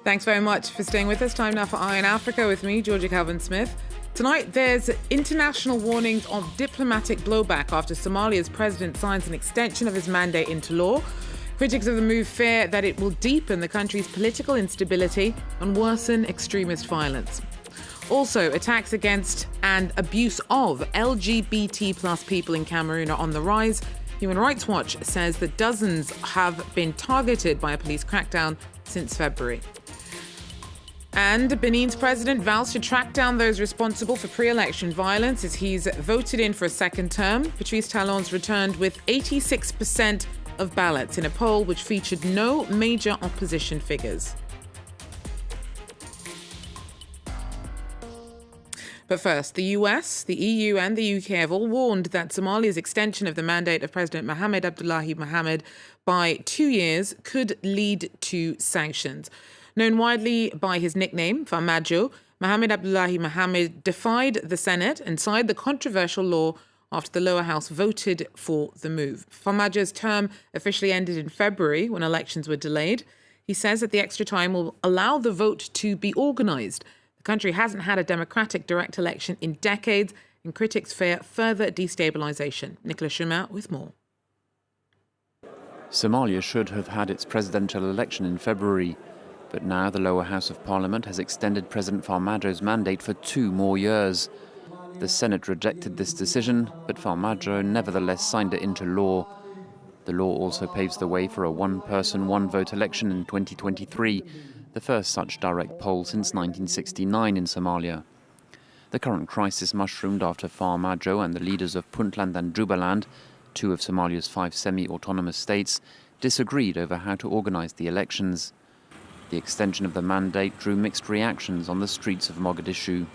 Thanks very much for staying with us. Time now for Eye on Africa with me, Georgia Calvin-Smith. Tonight, there's international warnings of diplomatic blowback after Somalia's president signs an extension of his mandate into law. Critics of the move fear that it will deepen the country's political instability and worsen extremist violence. Also, attacks against and abuse of LGBT plus people in Cameroon are on the rise. Human Rights Watch says that dozens have been targeted by a police crackdown since February. And Benin's president vows to track down those responsible for pre-election violence as he's voted in for a second term. Patrice Talon's returned with 86% of ballots in a poll which featured no major opposition figures. But first, the US, the EU and the UK have all warned that Somalia's extension of the mandate of President Mohamed Abdullahi Mohamed by 2 years could lead to sanctions. Known widely by his nickname, Farmajo, Mohamed Abdullahi Mohamed defied the Senate and signed the controversial law after the lower house voted for the move. Farmajo's term officially ended in February when elections were delayed. He says that the extra time will allow the vote to be organised. The country hasn't had a democratic direct election in decades, and critics fear further destabilisation. Nicolas Chemin with more. Somalia should have had its presidential election in February. But now the lower house of parliament has extended President Farmajo's mandate for 2 more years. The Senate rejected this decision, but Farmajo nevertheless signed it into law. The law also paves the way for a one-person, one-vote election in 2023, the first such direct poll since 1969 in Somalia. The current crisis mushroomed after Farmajo and the leaders of Puntland and Jubaland, 2 of Somalia's 5 semi-autonomous states, disagreed over how to organise the elections. The extension of the mandate drew mixed reactions on the streets of Mogadishu.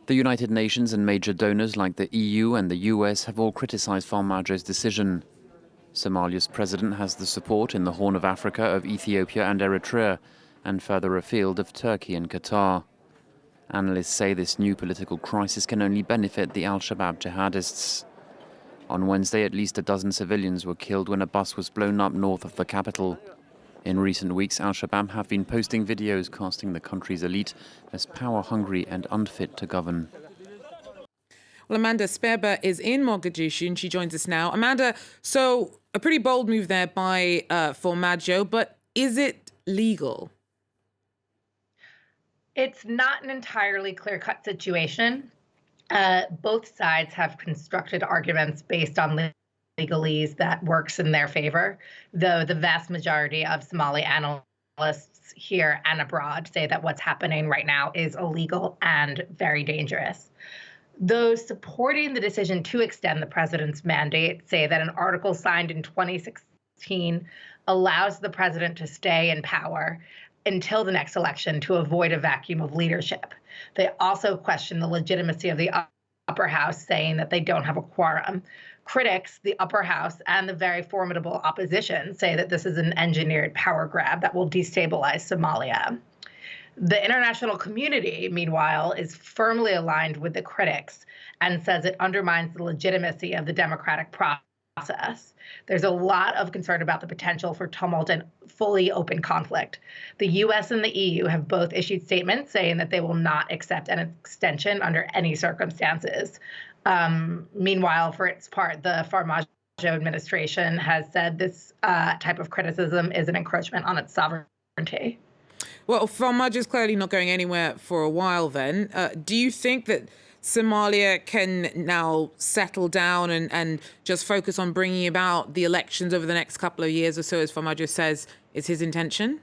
The United Nations and major donors like the EU and the US have all criticised Farmajo's decision. Somalia's president has the support in the Horn of Africa of Ethiopia and Eritrea, and further afield of Turkey and Qatar. Analysts say this new political crisis can only benefit the al-Shabaab jihadists. On Wednesday, at least a dozen civilians were killed when a bus was blown up north of the capital. In recent weeks, al-Shabaab have been posting videos casting the country's elite as power-hungry and unfit to govern. Well, Amanda Sperber is in Mogadishu and she joins us now. Amanda, so a pretty bold move there by Farmajo, but is it legal? It's not an entirely clear-cut situation. Both sides have constructed arguments based on legalese that works in their favor, though the vast majority of Somali analysts here and abroad say that what's happening right now is illegal and very dangerous. Those supporting the decision to extend the president's mandate say that an article signed in 2016 allows the president to stay in power until the next election to avoid a vacuum of leadership. They also question the legitimacy of the upper house, saying that they don't have a quorum. Critics, the upper house, and the very formidable opposition say that this is an engineered power grab that will destabilize Somalia. The international community, meanwhile, is firmly aligned with the critics and says it undermines the legitimacy of the democratic process. There's a lot of concern about the potential for tumult and fully open conflict. The US and the EU have both issued statements saying that they will not accept an extension under any circumstances. Meanwhile, for its part, the Farmajo administration has said this type of criticism is an encroachment on its sovereignty. Well, Farmajo is clearly not going anywhere for a while then. Do you think that Somalia can now settle down and just focus on bringing about the elections over the next couple of years or so, as Farmajo says is his intention?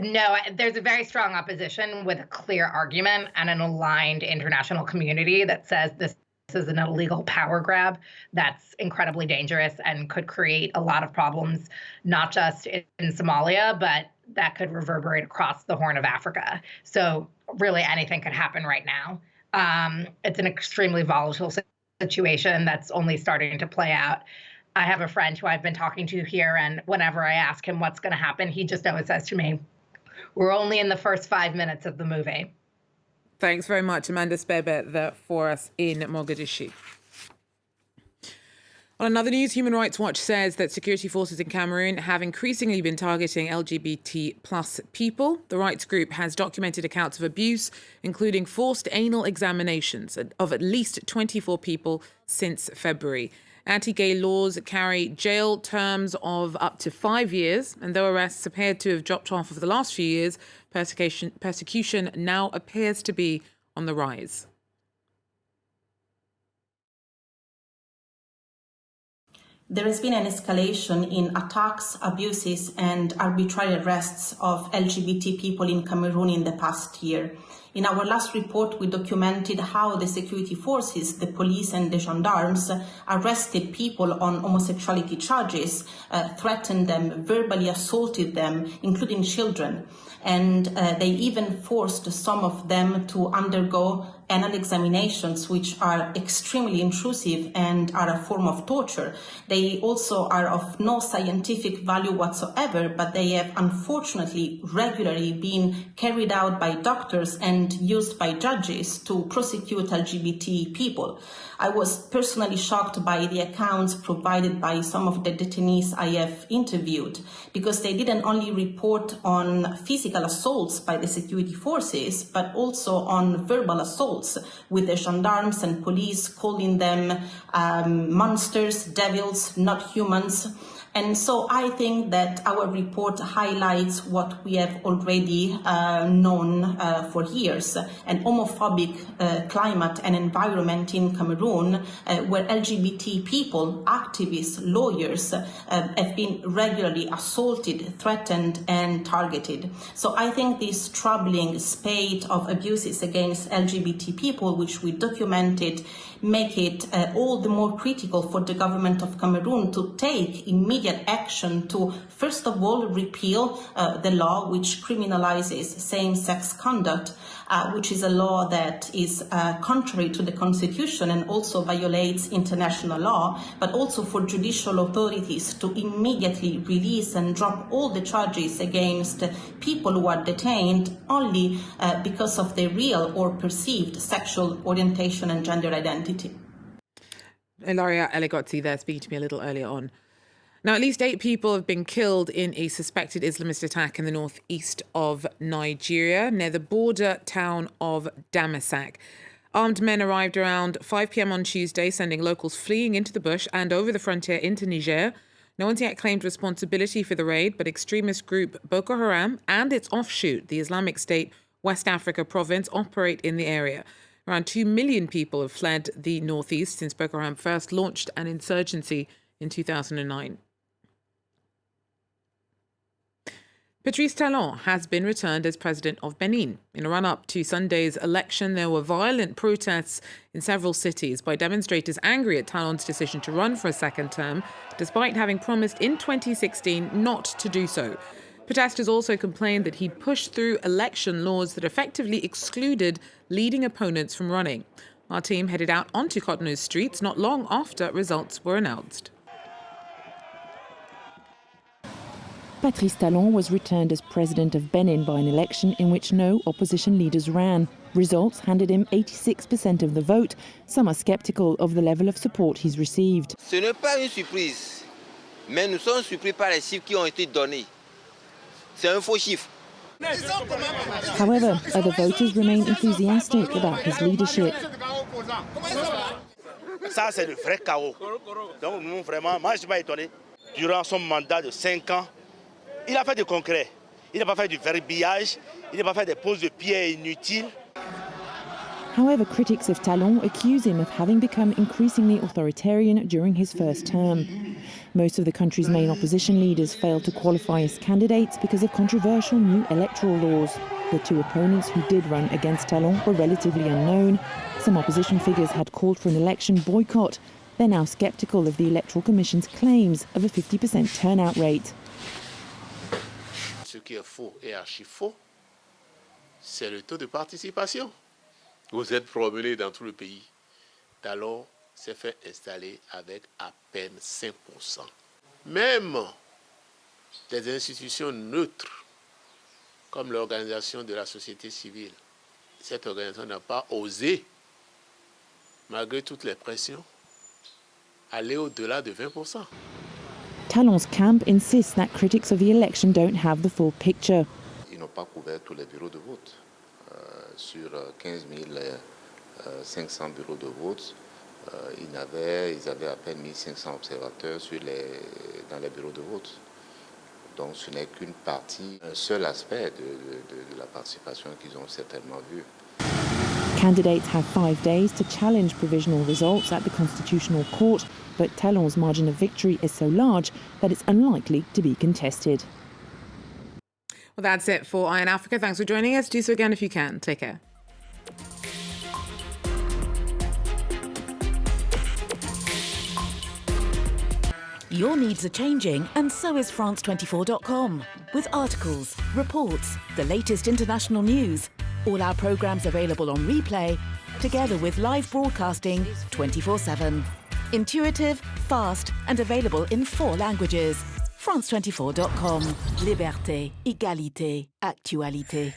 No, there's a very strong opposition with a clear argument and an aligned international community that says this is an illegal power grab that's incredibly dangerous and could create a lot of problems, not just in Somalia, but that could reverberate across the Horn of Africa. So really anything could happen right now. It's an extremely volatile situation that's only starting to play out. I have a friend who I've been talking to here, and whenever I ask him what's going to happen, he just always says to me, we're only in the first 5 minutes of the movie. Thanks very much, Amanda Spebet, there for us in Mogadishu. On another news, Human Rights Watch says that security forces in Cameroon have increasingly been targeting LGBT plus people. The rights group has documented accounts of abuse, including forced anal examinations of at least 24 people since February. Anti-gay laws carry jail terms of up to 5 years, and though arrests appeared to have dropped off over the last few years, persecution now appears to be on the rise. There has been an escalation in attacks, abuses, and arbitrary arrests of LGBT people in Cameroon in the past year. In our last report, we documented how the security forces, the police and the gendarmes, arrested people on homosexuality charges, threatened them, verbally assaulted them, including children. And they even forced some of them to undergo anal examinations, which are extremely intrusive and are a form of torture. They also are of no scientific value whatsoever, but they have unfortunately regularly been carried out by doctors and used by judges to prosecute LGBT people. I was personally shocked by the accounts provided by some of the detainees I have interviewed, because they didn't only report on physical assaults by the security forces, but also on verbal assaults, with the gendarmes and police calling them monsters, devils, not humans. And so I think that our report highlights what we have already known for years, an homophobic climate and environment in Cameroon, where LGBT people, activists, lawyers have been regularly assaulted, threatened and targeted. So I think this troubling spate of abuses against LGBT people, which we documented, make it all the more critical for the government of Cameroon to take immediate action to, first of all, repeal the law which criminalizes same-sex conduct, which is a law that is contrary to the Constitution and also violates international law, but also for judicial authorities to immediately release and drop all the charges against people who are detained only because of their real or perceived sexual orientation and gender identity. Ilaria Eligotzi there speaking to me a little earlier on. Now, at least 8 people have been killed in a suspected Islamist attack in the northeast of Nigeria, near the border town of Damasak. Armed men arrived around 5 p.m. on Tuesday, sending locals fleeing into the bush and over the frontier into Niger. No one's yet claimed responsibility for the raid, but extremist group Boko Haram and its offshoot, the Islamic State West Africa province, operate in the area. Around 2 million people have fled the northeast since Boko Haram first launched an insurgency in 2009. Patrice Talon has been returned as president of Benin. In a run-up to Sunday's election, there were violent protests in several cities by demonstrators angry at Talon's decision to run for a second term, despite having promised in 2016 not to do so. Protesters also complained that he'd pushed through election laws that effectively excluded leading opponents from running. Our team headed out onto Cotonou's streets not long after results were announced. Patrice Talon was returned as president of Benin by an election in which no opposition leaders ran. Results handed him 86% of the vote. Some are sceptical of the level of support he's received. Ce n'est pas une surprise, mais nous sommes surpris par les chiffres qui ont été donnés. C'est un faux chiffre. However, other voters remain enthusiastic about his leadership. Ça, c'est le vrai chaos. Donc, nous, vraiment, moi, je ne suis pas étonné. Durant son mandat de 5 ans, il a fait du concret. Il n'a pas fait du verbiage. Il n'a pas fait des poses de pieds inutiles. However, critics of Talon accuse him of having become increasingly authoritarian during his first term. Most of the country's main opposition leaders failed to qualify as candidates because of controversial new electoral laws. The 2 opponents who did run against Talon were relatively unknown. Some opposition figures had called for an election boycott. They're now sceptical of the Electoral Commission's claims of a 50% turnout rate. ce qui est faux et archi faux, c'est le taux de participation. Vous êtes promené dans tout le pays. Talon s'est fait installer avec à peine 5%. Même des institutions neutres, comme l'organisation de la société civile, cette organisation n'a pas osé, malgré toutes les pressions, aller au-delà de 20%. Talon's camp insists that critics of the election don't have the full picture. Ils n'ont pas couvert tous les bureaux de vote. Sur 15 500 bureaux de vote, ils avaient à peine 1500 observateurs dans les bureaux de vote. Donc ce n'est qu'une partie, un seul aspect de la participation qu'ils ont certainement vu. Candidates have 5 days to challenge provisional results at the Constitutional Court, but Talon's margin of victory is so large that it's unlikely to be contested. Well, that's it for Eye on Africa. Thanks for joining us. Do so again if you can. Take care. Your needs are changing, and so is France24.com. With articles, reports, the latest international news, all our programmes available on replay, together with live broadcasting 24/7. Intuitive, fast, and available in 4 languages. France24.com. Liberté, égalité, actualité.